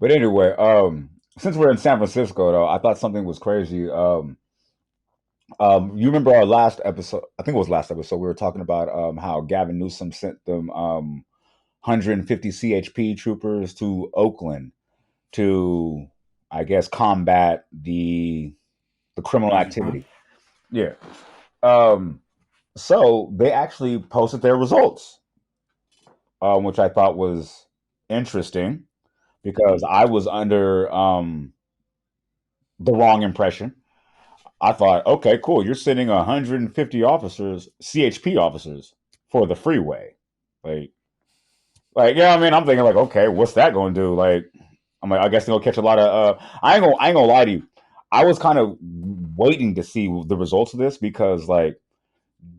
But anyway, since we're in San Francisco, though, I thought something was crazy. You remember our last episode? I think it was last episode. We were talking about how Gavin Newsom sent them 150 CHP troopers to Oakland to, I guess, combat the criminal Crazy, huh? activity. Yeah. Um, so they actually posted their results, which I thought was interesting because I was under the wrong impression. I thought, okay, cool. You're sending 150 officers, CHP officers, for the freeway. Like, yeah, I mean, I'm thinking like, okay, what's that going to do? Like, I'm like, I guess they'll catch a lot of. I ain't gonna lie to you. I was kind of waiting to see the results of this because, like,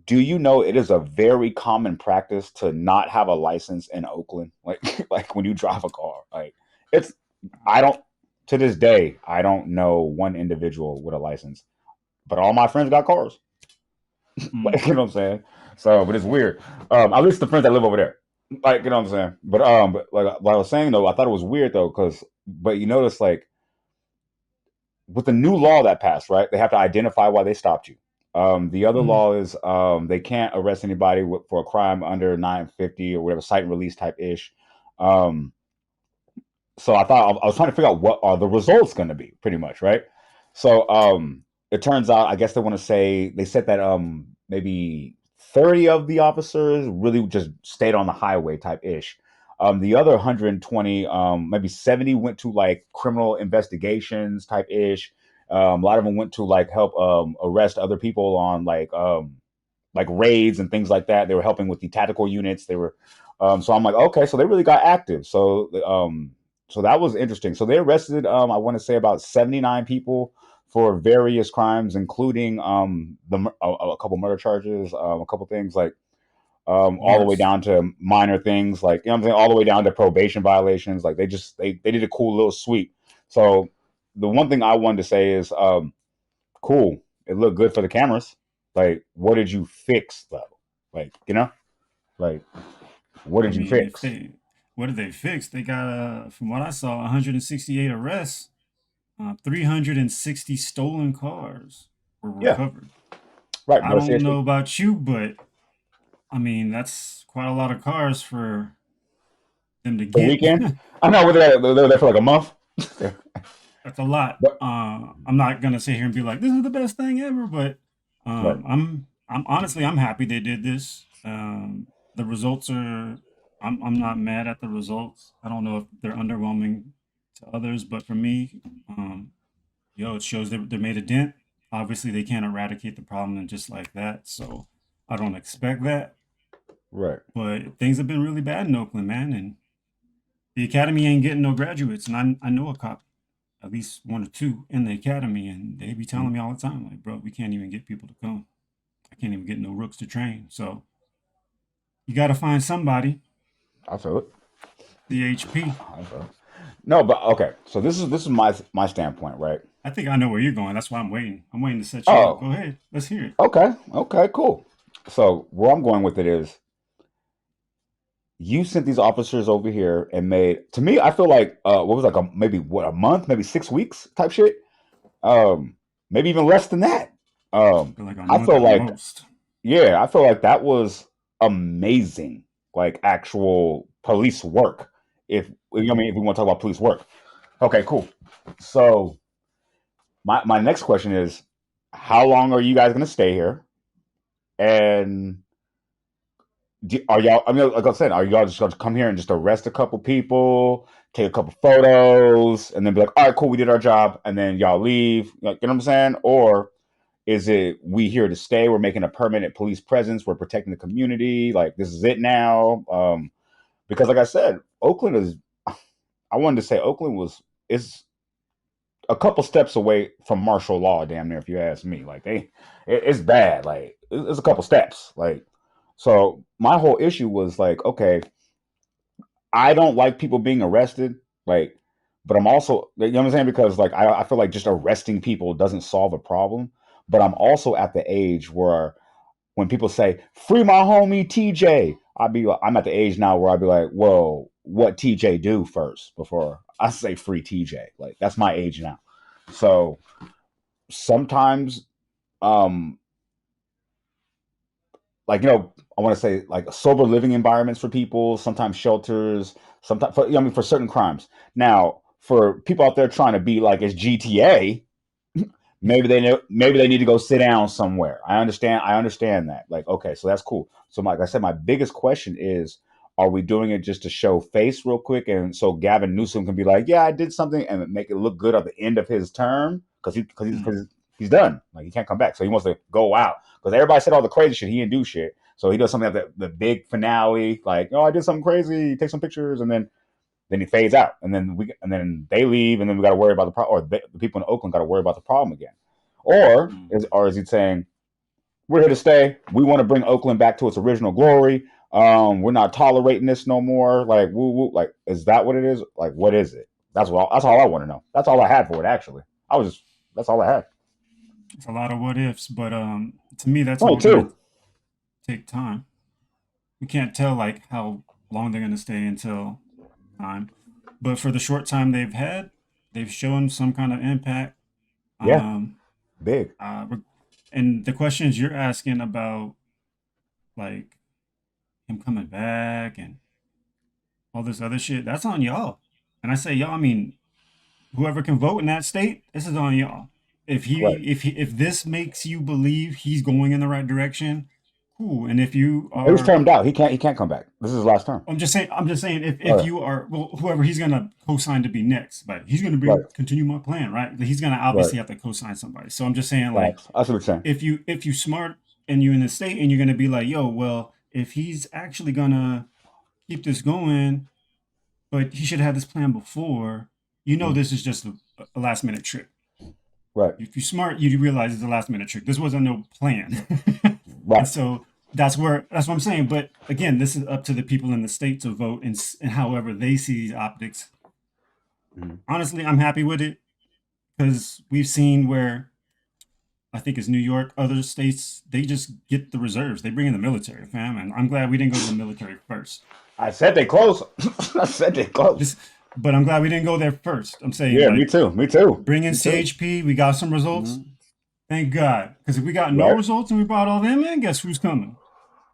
do you know it is a very common practice to not have a license in Oakland? Like, like when you drive a car, like it's. I don't. To this day, I don't know one individual with a license, but all my friends got cars. Mm. Like, you know what I'm saying? So, but it's weird. At least the friends that live over there. Like, you know what I'm saying? But like what I was saying though, I thought it was weird though, because but you notice like with the new law that passed, right? They have to identify why they stopped you. The other Mm. law is they can't arrest anybody for a crime under 950 or whatever, cite and release type ish. Um, so I was trying to figure out what are the results going to be, pretty much, right? So it turns out, I guess they want to say they said that maybe 30 of the officers really just stayed on the highway type ish. The other 120, maybe 70 went to like criminal investigations type ish. A lot of them went to like help arrest other people on like raids and things like that. They were helping with the tactical units. They were so I'm like, okay, so they really got active. So that was interesting. So they arrested I want to say about 79 people for various crimes, including a couple murder charges, a couple things like Of all the way course. down to minor things like you know what I'm saying, all the way down to probation violations. Like they did a cool little sweep. So the one thing I wanted to say is cool. It looked good for the cameras. Like, what did you fix though? Like, you know, like what I did you mean, if fix? they, what did they fix? They got, from what I saw, 168 arrests, 360 stolen cars were Yeah, recovered. right. I Better don't CHP. know about you, but I mean, that's quite a lot of cars for them to The get. weekend. I know they're there for like a month. That's a lot. But I'm not gonna sit here and be like, this is the best thing ever, but right, I'm honestly, I'm happy they did this. The results are, I'm not mad at the results. I don't know if they're underwhelming to others, but for me, it shows that they made a dent. Obviously, they can't eradicate the problem just like that, so I don't expect that. right. But things have been really bad in Oakland, man, and the academy ain't getting no graduates. And I know a cop, at least one or two in the academy, and they be telling Mhm. me all the time, like, bro, we can't even get people to come. I can't even get no rooks to train. So you got to find somebody. I feel it. CHP. I feel it. No, but okay. So this is my standpoint, right? I think I know where you're going. That's why I'm waiting. I'm waiting to set you up. Oh, Go ahead. Let's hear it. okay, okay, cool. So where I'm going with it is you sent these officers over here and made to me I feel like what was like a maybe what a month maybe 6 weeks type shit um maybe even less than that Feel like a I month feel at the like most. yeah I feel like that was amazing like actual police work if I mean if we want to talk about police work. Okay, cool. So my next question is how long are you guys going to stay here and are y'all? I mean, like I said, are y'all just going to come here and just arrest a couple people, take a couple photos, and then be like, "All right, cool, we did our job," and then y'all leave? Like, you know what I'm saying? Or is it we here to stay? We're making a permanent police presence. We're protecting the community. Like this is it now. Because, like I said, Oakland is. I wanted to say Oakland was is a couple steps away from martial law, damn near. If you ask me, like it's bad. Like it's a couple steps. Like so, my whole issue was like, okay, I don't like people being arrested, like, but I'm also, you know what I'm saying? Because like, I feel like just arresting people doesn't solve a problem. But I'm also at the age where when people say free my homie TJ, I'm at the age now where I'd be like, well, what TJ do first before I say free TJ. Like that's my age now. So sometimes, um, like I want to say like sober living environments for people, sometimes shelters, sometimes for, I mean for certain crimes. Now, for people out there trying to be like it's GTA, maybe they need to go sit down somewhere. I understand that. Like, okay, so that's cool. So like I said, my biggest question is, are we doing it just to show face real quick and so Gavin Newsom can be like, yeah, I did something and make it look good at the end of his term Mm, because he's done. Like he can't come back. So he wants to go out. Because everybody said all the crazy shit, he didn't do shit. So he does something at the big finale, like, oh, I did something crazy, take some pictures, and then he fades out, and then they leave, and then we got to worry about the problem, or the people in Oakland got to worry about the problem again, mm, or is he saying we're here to stay? We want to bring Oakland back to its original glory. We're not tolerating this no more. Like woo woo. Like is that what it is? Like what is it? That's all I want to know. That's all I had for it. Actually, I was just that's all I had. it's a lot of what ifs, but to me, that's Only all gonna two. take time. We can't tell like how long they're gonna stay until time, but for the short time they've had, they've shown some kind of impact. Yeah, Um, big. re- and the questions you're asking about like him coming back and all this other shit, that's on y'all. And I say y'all, I mean whoever can vote in that state, this is on y'all. Right. If this makes you believe he's going in the right direction, cool. And if you He was are, termed out. He can't come back. This is his last term. I'm just saying if Right. you are, well, whoever he's gonna co-sign to be next, but he's gonna Right. bring continue my plan, right? He's gonna Right. obviously have to co-sign somebody. So I'm just saying like Facts. I see what you're saying. if you smart and you in the state and you're gonna be like, yo, well, if he's actually gonna keep this going, but he should have this plan before. You know, Mhm. this is just a last minute trick. Right. If you're smart, you realize it's a last minute trick. This wasn't no plan, and Right. so that's what I'm saying. But again, this is up to the people in the state to vote and however they see these optics. Mhm. Honestly, I'm happy with it because we've seen where I think it's New York, other states, they just get the reserves. They bring in the military, fam, and I'm glad we didn't go to the military first. I said they close. I said they close. This, but I'm glad we didn't go there first. I'm saying Yeah, me like too. Me too. bring in Me too. CHP, we got some results. Mhm. Thank God, because if we got no Right. results and we brought all them in, guess who's coming?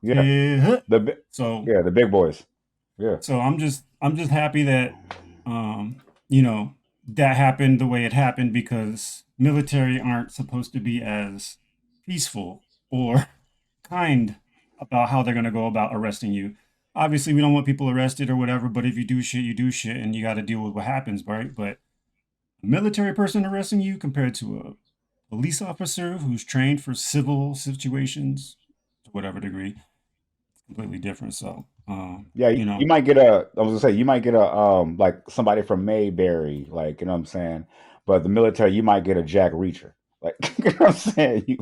Yeah. Yeah. The So yeah the big boys. Yeah. I'm just happy that you know that happened the way it happened because military aren't supposed to be as peaceful or kind about how they're gonna go about arresting you. Obviously, we don't want people arrested or whatever, but if you do shit, and you got to deal with what happens, right? But a military person arresting you compared to a police officer who's trained for civil situations to whatever degree, completely different. So, Yeah, you you know, might get a. I was gonna say you might get a like somebody from Mayberry, like you know what I'm saying. But the military, you might get a Jack Reacher, like you know what I'm saying.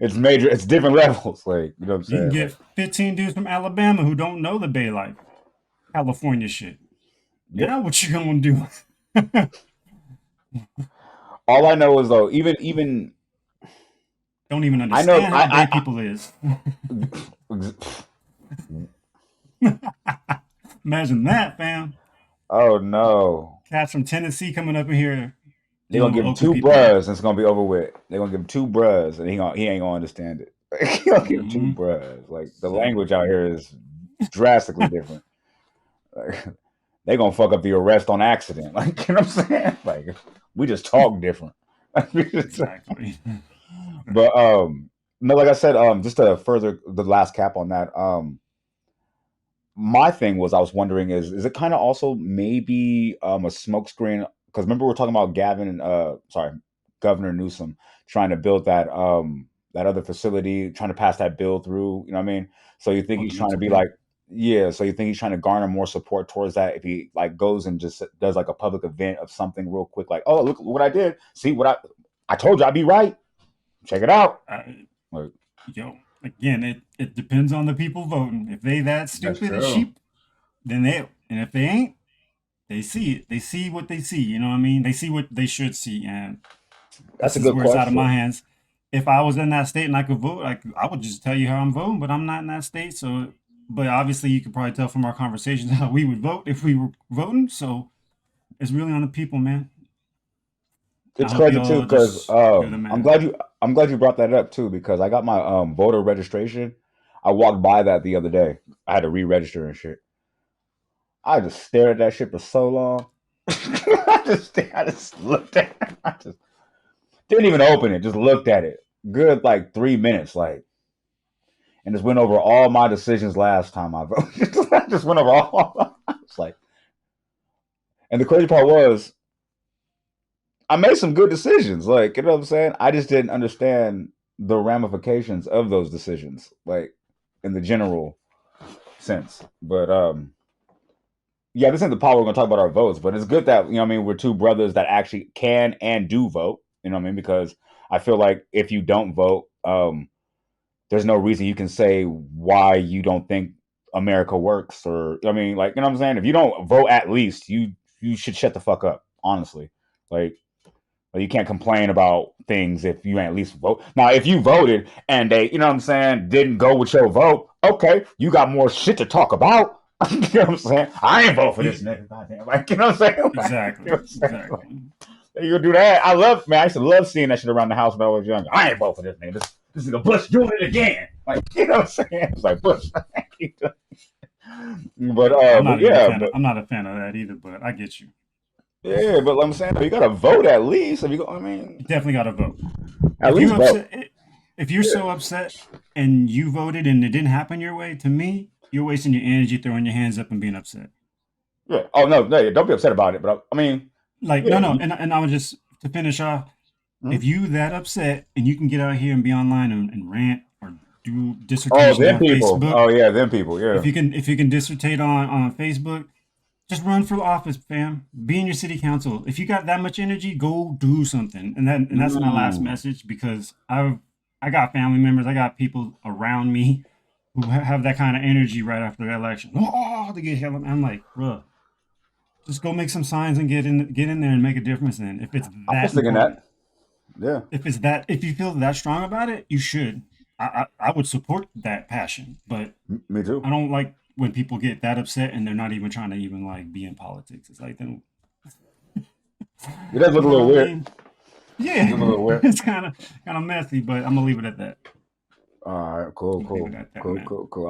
It's major. It's different levels, like you know what I'm you can saying. Like get 15 dudes from Alabama who don't know the Bay Life, California shit. yep. Now what you gonna do? All I know is though, even Don't even I know understand how Bay people is. Imagine that, fam. oh no. Cats from Tennessee coming up in here They're dealing gonna with give him Oakland two people. bruhs and it's gonna be over with. They're gonna give him two bruhs and he ain't gonna understand it. He gonna give him two Mm-hmm. bruhs. Like the Shit. language out here is drastically different. Like, they gonna fuck up the arrest on accident. Like you know what I'm saying? Like we just talk different. Exactly. But no, like I said, just to further the last cap on that, my thing was I was wondering is it kind of also maybe a smokescreen because remember we are talking about Gavin and sorry Governor Newsom trying to build that other facility trying to pass that bill through you know what I mean so you think Oh, he's the trying to mental be bill. like yeah so you think he's trying to garner more support towards that if he like goes and just does like a public event of something real quick like oh look what I did see what I told you I'd be right check it out like Yo, again, it depends on the people voting. If they that that's stupid as true sheep, then they, and if they ain't, they see it. They see what they see. You know what I mean? They see what they should see, and that's this a is good where it's out of my question hands. If I was in that state and I could vote, I would just tell you how I'm voting, but I'm not in that state. So, but obviously, you could probably tell from our conversations how we would vote if we were voting. So, It's really on the people, man. I It's hope crazy too y'all because just do the I'm math. glad you brought that up too because I got my voter registration. I walked by that the other day. I had to re-register and shit. I just stared at that shit for so long. I just looked at it. I just didn't even open it. Just looked at it. Good like 3 minutes, like, and just went over all my decisions last time I voted. I just went over all. It's like, and the crazy part was I made some good decisions. Like, you know what I'm saying? I just didn't understand the ramifications of those decisions, like in the general sense. But yeah, this isn't the part we're gonna talk about our votes, but it's good that, I mean, we're two brothers that actually can and do vote. You know what I mean? Because I feel like if you don't vote, there's no reason you can say why you don't think America works, or I mean, like, you know what I'm saying? If you don't vote, at least you should shut the fuck up. Honestly, like, you can't complain about things if you ain't at least vote. Now, if you voted and they, you know what I'm saying, didn't go with your vote, okay, you got more shit to talk about. You know what I'm saying? I ain't vote for this nigga. Goddamn, like, you know what I'm saying? Like, you Exactly. know what I'm saying? Like, Exactly. you do that. I love, man. I used to love seeing that shit around the house when I was young. I ain't vote for this nigga. This nigga Bush doing it again. Like, you know what I'm saying? It's like Bush. I'm But not even a yeah, fan of. I'm not a fan of that either. But I get you. but like I'm saying, you gotta vote at least. If you go, I mean, You definitely got to vote. at If you least vote. upset, if you're so upset and you voted and it didn't happen your way, to me, you're wasting your energy throwing your hands up and being upset. Yeah. Oh no, no, don't be upset about it. But I mean, Like, no, yeah. no. And I was just to finish off. If Mhm. you that upset and you can get out here and be online and rant or do Oh, dissertations them on people. Facebook, Oh yeah, them people. if Yeah. you can dissertate on Facebook, just run for office, fam. Be in your city council. If you got that much energy, go do something. And that's my last Mm. message because I got family members, I got people around me who have that kind of energy right after the election. Oh, they get hell. I'm like, bro, just go make some signs and get in there and make a difference. Then, if it's I was that thinking important, that. Yeah. if you feel that strong about it, you should. I would support that passion, but Me too. I don't like when people get that upset and they're not even trying to even like be in politics. It's like then, It does look you a know what little I weird. mean? It Yeah, does look a little weird. it's kind of messy, but I'm gonna leave it at that. All right. Cool. Leave Cool. it at that, Cool. man. Cool. Cool.